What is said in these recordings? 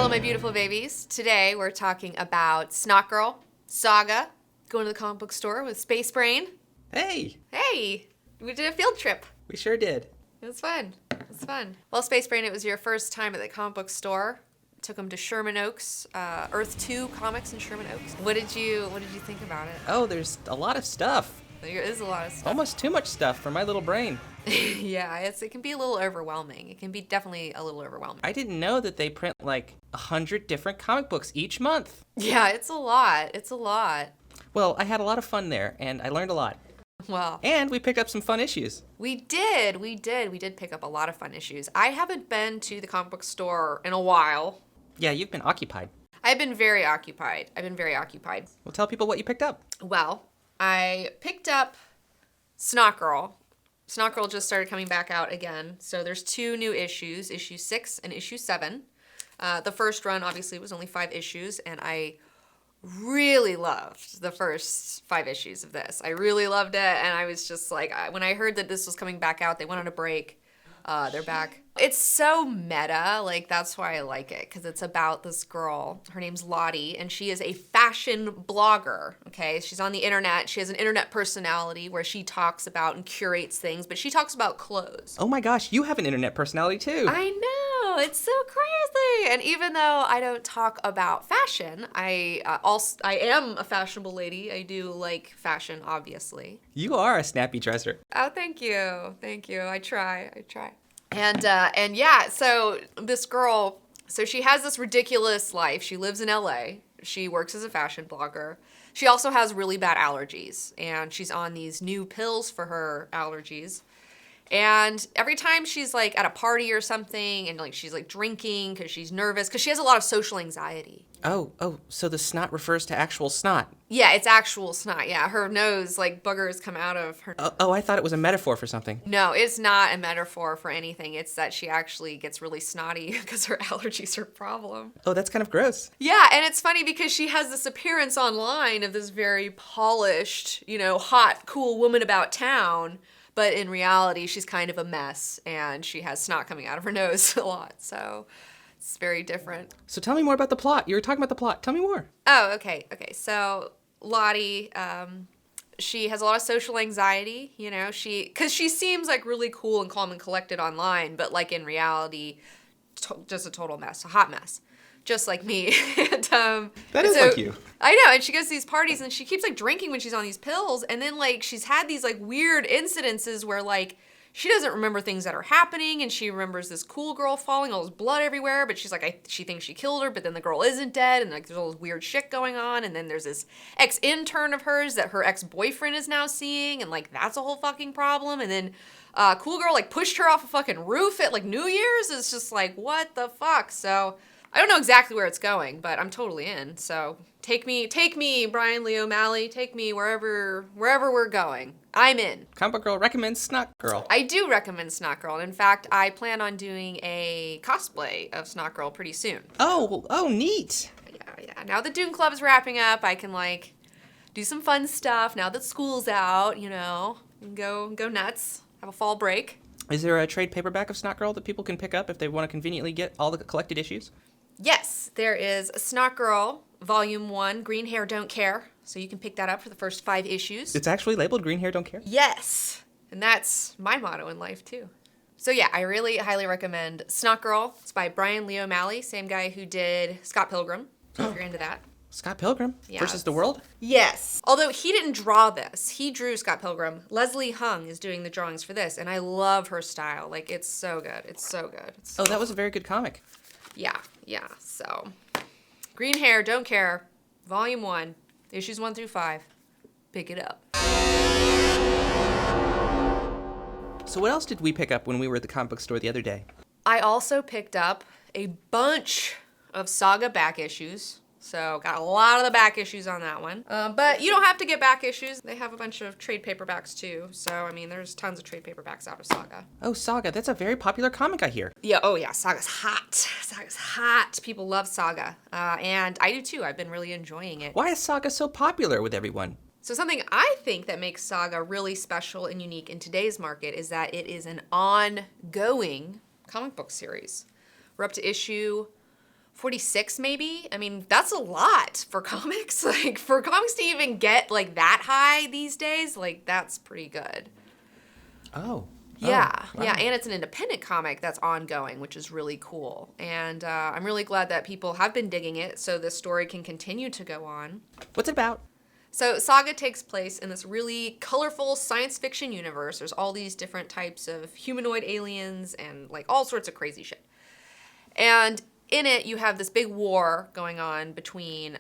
Hello, my beautiful babies. Today we're talking about Snotgirl, Saga, going to the comic book store with Space Brain. Hey! Hey! We did a field trip. We sure did. It was fun. It was fun. Well, Space Brain, it was your first time at the comic book store. Took them to Sherman Oaks, Earth 2 Comics in Sherman Oaks. What did you think about it? Oh, there's a lot of stuff. There is a lot of stuff. Almost too much stuff for my little brain. Yeah, it can be a little overwhelming. It can be definitely a little overwhelming. I didn't know that they print like 100 different comic books each month. Yeah, it's a lot. It's a lot. Well, I had a lot of fun there, and I learned a lot. Well, and we picked up some fun issues. We did pick up a lot of fun issues. I haven't been to the comic book store in a while. Yeah, you've been occupied. I've been very occupied. Well, tell people what you picked up. Well, I picked up Snotgirl. Snotgirl just started coming back out again. So there's 2 new issues, issue 6 and issue 7. The first run obviously was only 5 issues, and I really loved the first 5 issues of this. I really loved it, and I was just like, when I heard that this was coming back out, they went on a break. They're back. It's so meta, like that's why I like it, because it's about this girl. Her name's Lottie, and she is a fashion blogger, okay? She's on the internet. She has an internet personality where she talks about and curates things, but she talks about clothes. Oh my gosh, you have an internet personality too. I know, it's so crazy. And even though I don't talk about fashion, I am a fashionable lady. I do like fashion, obviously. You are a snappy dresser. Oh, thank you. I try. And yeah, so this girl, so she has this ridiculous life. She lives in LA. She works as a fashion blogger. She also has really bad allergies, and she's on these new pills for her allergies. And every time she's like at a party or something, and like she's like drinking because she's nervous, because she has a lot of social anxiety. Oh, so the snot refers to actual snot. Yeah, it's actual snot. Yeah, her nose, like boogers come out of her. Oh, I thought it was a metaphor for something. No, it's not a metaphor for anything. It's that she actually gets really snotty because her allergies are a problem. Oh, that's kind of gross. Yeah, and it's funny because she has this appearance online of this very polished, hot, cool woman about town. But in reality, she's kind of a mess, and she has snot coming out of her nose a lot. So it's very different. So tell me more about the plot. You were talking about the plot. Tell me more. Oh, okay. So Lottie, she has a lot of social anxiety, because she seems like really cool and calm and collected online, but like in reality, just a total mess, a hot mess. Just like me. That is like you. I know, and she goes to these parties and she keeps like drinking when she's on these pills, and then like she's had these like weird incidences where like she doesn't remember things that are happening, and she remembers this cool girl falling, all this blood everywhere, but she's like, she thinks she killed her, but then the girl isn't dead, and like there's all this weird shit going on, and then there's this ex-intern of hers that her ex-boyfriend is now seeing, and like that's a whole fucking problem, and then cool girl like pushed her off a fucking roof at like New Year's. It's just like, what the fuck? So I don't know exactly where it's going, but I'm totally in. So take me, Brian Lee O'Malley, take me wherever we're going. I'm in. Comic Book Girl recommends Snotgirl. I do recommend Snotgirl. In fact, I plan on doing a cosplay of Snotgirl pretty soon. Oh, neat. Yeah. Now the Dune Club is wrapping up, I can like do some fun stuff. Now that school's out, and go nuts. Have a fall break. Is there a trade paperback of Snotgirl that people can pick up if they want to conveniently get all the collected issues? Yes, there is Snotgirl, Volume 1, Green Hair Don't Care. So you can pick that up for the first 5 issues. It's actually labeled Green Hair Don't Care? Yes, and that's my motto in life, too. So yeah, I really highly recommend Snotgirl. It's by Brian Lee O'Malley, same guy who did Scott Pilgrim, so if you're into that. Scott Pilgrim versus the World? Yes. Although he didn't draw this. He drew Scott Pilgrim. Leslie Hung is doing the drawings for this, and I love her style. Like, it's so good. Oh, that was a very good comic. Yeah. So, Green Hair, Don't Care, Volume 1, Issues 1 through 5. Pick it up. So what else did we pick up when we were at the comic book store the other day? I also picked up a bunch of Saga back issues. So got a lot of the back issues on that one. But you don't have to get back issues. They have a bunch of trade paperbacks too. So, I mean, there's tons of trade paperbacks out of Saga. Oh, Saga. That's a very popular comic, I hear. Yeah, oh yeah, Saga's hot. Saga's hot. People love Saga. And I do too. I've been really enjoying it. Why is Saga so popular with everyone? So something I think that makes Saga really special and unique in today's market is that it is an ongoing comic book series. We're up to issue 46 maybe. I mean, that's a lot for comics. Like, for comics to even get, like, that high these days, like, that's pretty good. Oh. Yeah, Oh, wow. yeah, and it's an independent comic that's ongoing, which is really cool. And I'm really glad that people have been digging it, so this story can continue to go on. What's it about? So Saga takes place in this really colorful science fiction universe. There's all these different types of humanoid aliens and like all sorts of crazy shit. And in it, you have this big war going on between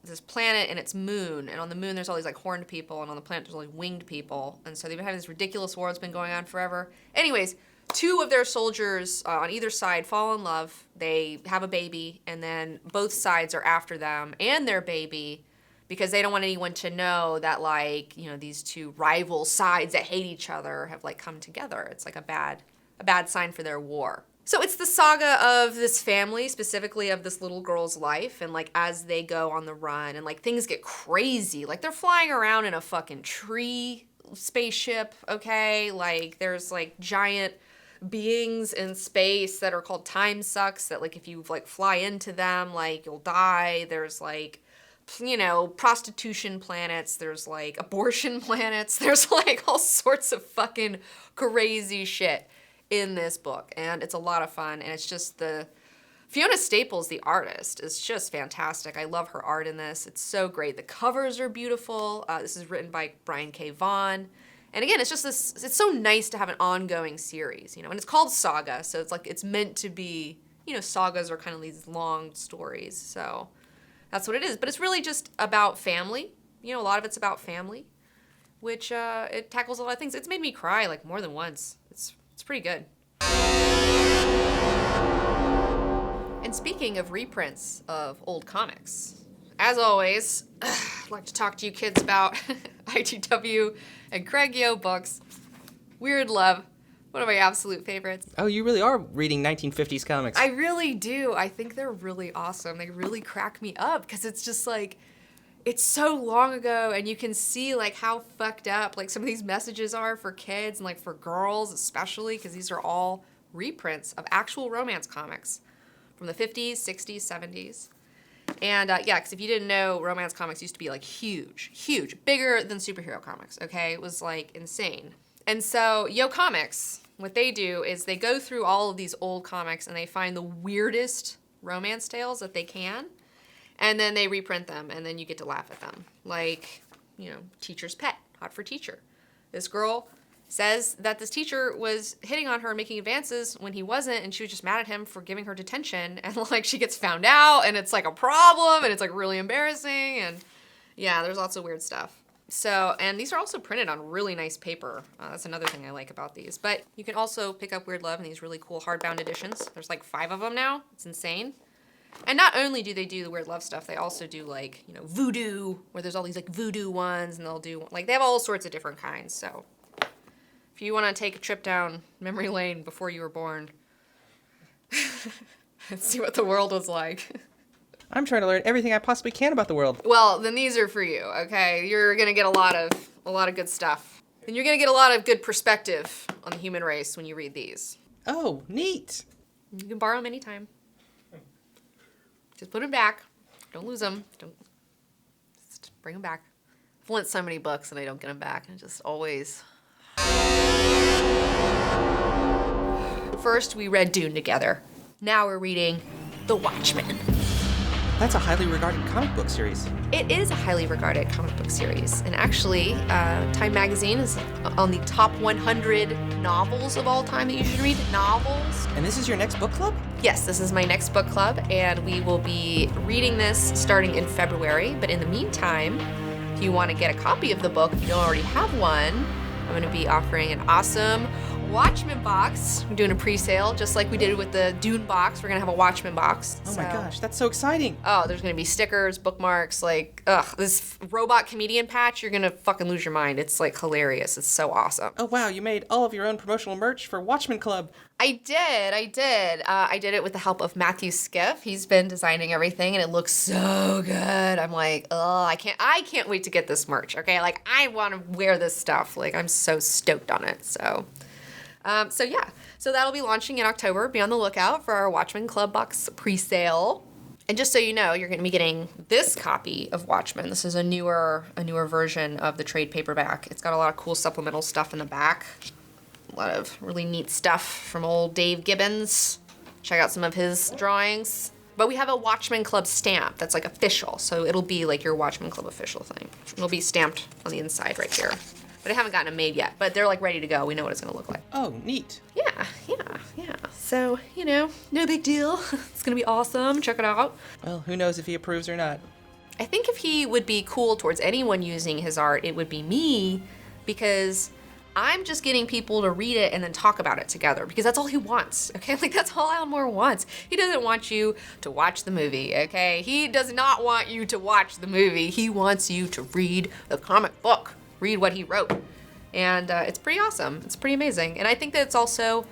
this planet and its moon. And on the moon, there's all these like horned people, and on the planet, there's all these winged people. And so they've been having this ridiculous war that's been going on forever. Anyways, 2 of their soldiers on either side fall in love. They have a baby, and then both sides are after them and their baby, because they don't want anyone to know that, like, you know, these 2 rival sides that hate each other have, like, come together. It's, like, a bad sign for their war. So it's the saga of this family, specifically of this little girl's life, and, like, as they go on the run, and, like, things get crazy. Like, they're flying around in a fucking tree spaceship, okay? Like, there's, like, giant beings in space that are called time sucks that, like, if you, like, fly into them, like, you'll die. There's, like, you know, prostitution planets, there's like abortion planets, there's like all sorts of fucking crazy shit in this book. And it's a lot of fun. And it's just Fiona Staples, the artist, is just fantastic. I love her art in this. It's so great. The covers are beautiful. This is written by Brian K. Vaughan. And again, it's just it's so nice to have an ongoing series, you know, and it's called Saga. So it's like, it's meant to be, you know, sagas are kind of these long stories. So that's what it is. But it's really just about family. You know, a lot of it's about family, which it tackles a lot of things. It's made me cry like more than once. It's pretty good. And speaking of reprints of old comics, as always, I'd like to talk to you kids about IDW and Craig Yoe books. Weird Love, one of my absolute favorites. Oh, you really are reading 1950s comics. I really do. I think they're really awesome. They really crack me up because it's just like, it's so long ago, and you can see like how fucked up like some of these messages are for kids and like for girls especially, because these are all reprints of actual romance comics from the 50s, 60s, 70s. And yeah, because if you didn't know, romance comics used to be like huge, bigger than superhero comics, okay? It was like insane. And so Yoe Comics, what they do is they go through all of these old comics and they find the weirdest romance tales that they can, and then they reprint them, and then you get to laugh at them. Like, you know, Teacher's Pet, Hot for Teacher. This girl says that this teacher was hitting on her, making advances when he wasn't, and she was just mad at him for giving her detention, and like she gets found out, and it's like a problem, and it's like really embarrassing, and yeah, there's lots of weird stuff. So, and these are also printed on really nice paper. That's another thing I like about these. But you can also pick up Weird Love in these really cool hardbound editions. There's like 5 of them now. It's insane. And not only do they do the Weird Love stuff, they also do like, you know, voodoo, where there's all these like voodoo ones, and they'll do, like, they have all sorts of different kinds. So if you want to take a trip down memory lane before you were born and see what the world was like. I'm trying to learn everything I possibly can about the world. Well, then these are for you, okay? You're gonna get a lot of good stuff. And you're gonna get a lot of good perspective on the human race when you read these. Oh, neat. You can borrow them anytime. Just put them back. Don't lose them. Don't. Just bring them back. I've lent so many books and I don't get them back. And just always. First, we read Dune together. Now we're reading The Watchmen. That's a highly regarded comic book series. It is a highly regarded comic book series. And actually, Time Magazine is on the top 100 novels of all time that you should read. Novels. And this is your next book club? Yes, this is my next book club, and we will be reading this starting in February. But in the meantime, if you want to get a copy of the book, if you don't already have one, I'm going to be offering an awesome Watchmen box. We're doing a pre-sale, just like we did with the Dune box. We're gonna have a Watchmen box. Oh my gosh, that's so exciting. Oh, there's gonna be stickers, bookmarks, like, this robot comedian patch, you're gonna fucking lose your mind. It's like hilarious. It's so awesome. Oh wow, you made all of your own promotional merch for Watchmen Club. I did. I did it with the help of Matthew Skiff. He's been designing everything, and it looks so good. I'm like, oh, I can't wait to get this merch, okay? Like, I want to wear this stuff. Like, I'm so stoked on it, so So that'll be launching in October. Be on the lookout for our Watchmen Club Box pre-sale. And just so you know, you're going to be getting this copy of Watchmen. This is a newer version of the trade paperback. It's got a lot of cool supplemental stuff in the back. A lot of really neat stuff from old Dave Gibbons. Check out some of his drawings. But we have a Watchmen Club stamp that's like official. So it'll be like your Watchmen Club official thing. It'll be stamped on the inside right here. But I haven't gotten them made yet. But they're like ready to go. We know what it's going to look like. Oh, neat. Yeah. So, no big deal. It's going to be awesome. Check it out. Well, who knows if he approves or not. I think if he would be cool towards anyone using his art, it would be me, because I'm just getting people to read it and then talk about it together, because that's all he wants, okay? Like, that's all Alan Moore wants. He doesn't want you to watch the movie, okay? He does not want you to watch the movie. He wants you to read the comic book, read what he wrote. And it's pretty awesome. It's pretty amazing. And I think that it's also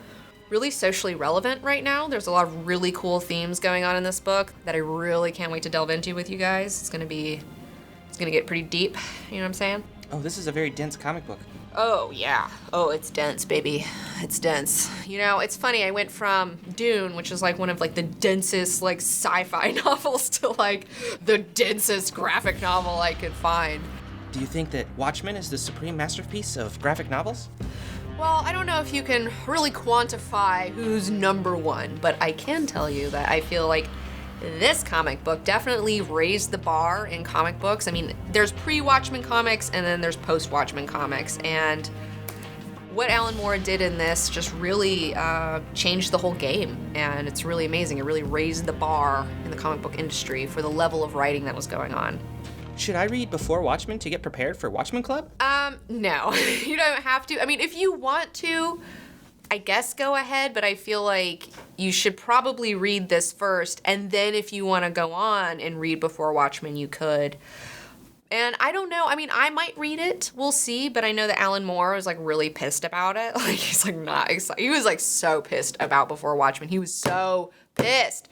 really socially relevant right now. There's a lot of really cool themes going on in this book that I really can't wait to delve into with you guys. It's gonna get pretty deep, you know what I'm saying? Oh, this is a very dense comic book. Oh, yeah. Oh, it's dense, baby. It's dense. It's funny. I went from Dune, which is like one of like the densest like sci-fi novels, to like the densest graphic novel I could find. Do you think that Watchmen is the supreme masterpiece of graphic novels? Well, I don't know if you can really quantify who's number one, but I can tell you that I feel like this comic book definitely raised the bar in comic books. I mean, there's pre-Watchmen comics and then there's post-Watchmen comics, and what Alan Moore did in this just really changed the whole game, and it's really amazing. It really raised the bar in the comic book industry for the level of writing that was going on. Should I read before Watchmen to get prepared for Watchmen Club? No, you don't have to. I mean, if you want to, I guess go ahead, but I feel like you should probably read this first, and then if you want to go on and read before Watchmen, you could. And I don't know, I mean, I might read it, we'll see, but I know that Alan Moore was like really pissed about it. Like, he's like not excited. He was like so pissed about Before Watchmen. He was so pissed.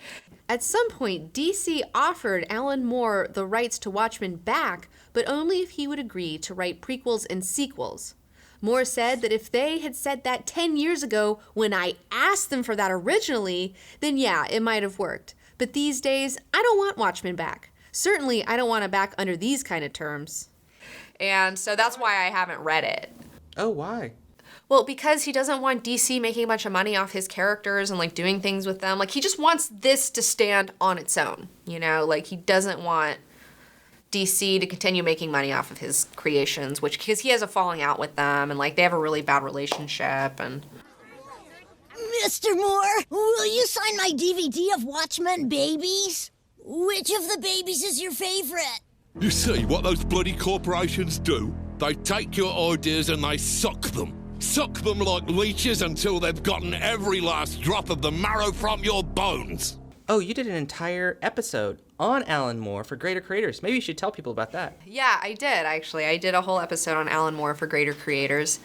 At some point, DC offered Alan Moore the rights to Watchmen back, but only if he would agree to write prequels and sequels. Moore said that if they had said that 10 years ago when I asked them for that originally, then yeah, it might have worked. But these days, I don't want Watchmen back. Certainly, I don't want it back under these kind of terms. And so that's why I haven't read it. Oh, why? Well, because he doesn't want DC making a bunch of money off his characters and like doing things with them. Like, he just wants this to stand on its own, like he doesn't want DC to continue making money off of his creations, because he has a falling out with them and like they have a really bad relationship. And Mr. Moore, will you sign my DVD of Watchmen Babies? Which of the babies is your favorite? You see what those bloody corporations do? They take your ideas and they suck them. Suck them like leeches until they've gotten every last drop of the marrow from your bones. Oh, you did an entire episode on Alan Moore for Greater Creators. Maybe you should tell people about that. Yeah, I did, actually. I did a whole episode on Alan Moore for Greater Creators,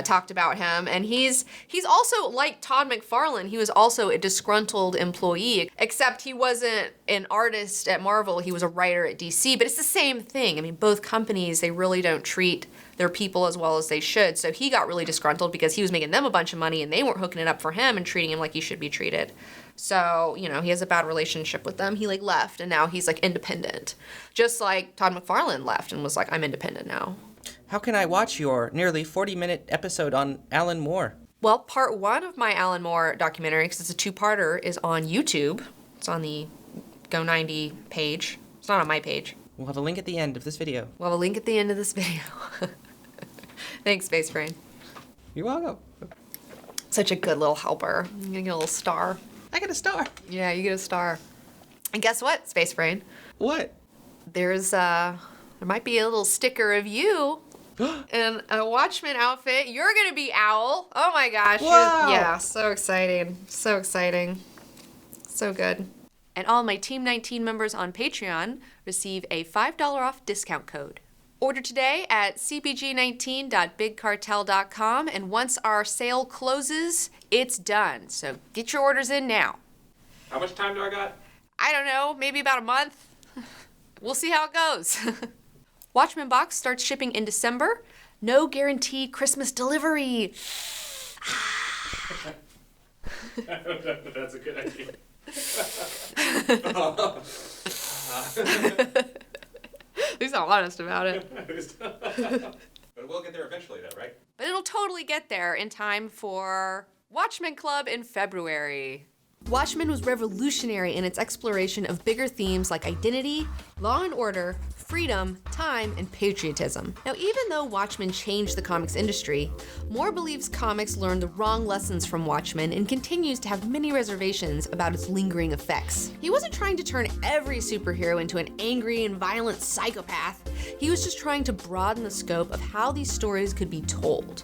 talked about him. And he's also, like Todd McFarlane, he was also a disgruntled employee, except he wasn't an artist at Marvel, he was a writer at DC. But it's the same thing. I mean, both companies, they really don't treat their people as well as they should. So he got really disgruntled because he was making them a bunch of money and they weren't hooking it up for him and treating him like he should be treated. So, he has a bad relationship with them. He left and now he's independent. Just like Todd McFarlane left and was like, I'm independent now. How can I watch your nearly 40-minute episode on Alan Moore? Well, part one of my Alan Moore documentary, because it's a two-parter, is on YouTube. It's on the Go 90 page. It's not on my page. We'll have a link at the end of this video. We'll have a link at the end of this video. Thanks, Space Brain. You're welcome. Such a good little helper. I'm gonna get a little star. I got a star. Yeah, you get a star. And guess what, Space Brain? What? There might be a little sticker of you in a Watchmen outfit. You're gonna be Owl. Oh my gosh. Wow. Yeah, so exciting. So exciting. So good. And all my Team 19 members on Patreon receive a $5 off discount code. Order today at cpg19.bigcartel.com, and once our sale closes, it's done. So get your orders in now. How much time do I got? I don't know, maybe about a month. We'll see how it goes. Watchmen Box starts shipping in December. No guaranteed Christmas delivery. I don't know if that's a good idea. At least I'm honest about it. But we'll get there eventually, though, right? But it'll totally get there in time for Watchmen Club in February. Watchmen was revolutionary in its exploration of bigger themes like identity, law and order, freedom, time, and patriotism. Now, even though Watchmen changed the comics industry, Moore believes comics learned the wrong lessons from Watchmen and continues to have many reservations about its lingering effects. He wasn't trying to turn every superhero into an angry and violent psychopath. He was just trying to broaden the scope of how these stories could be told.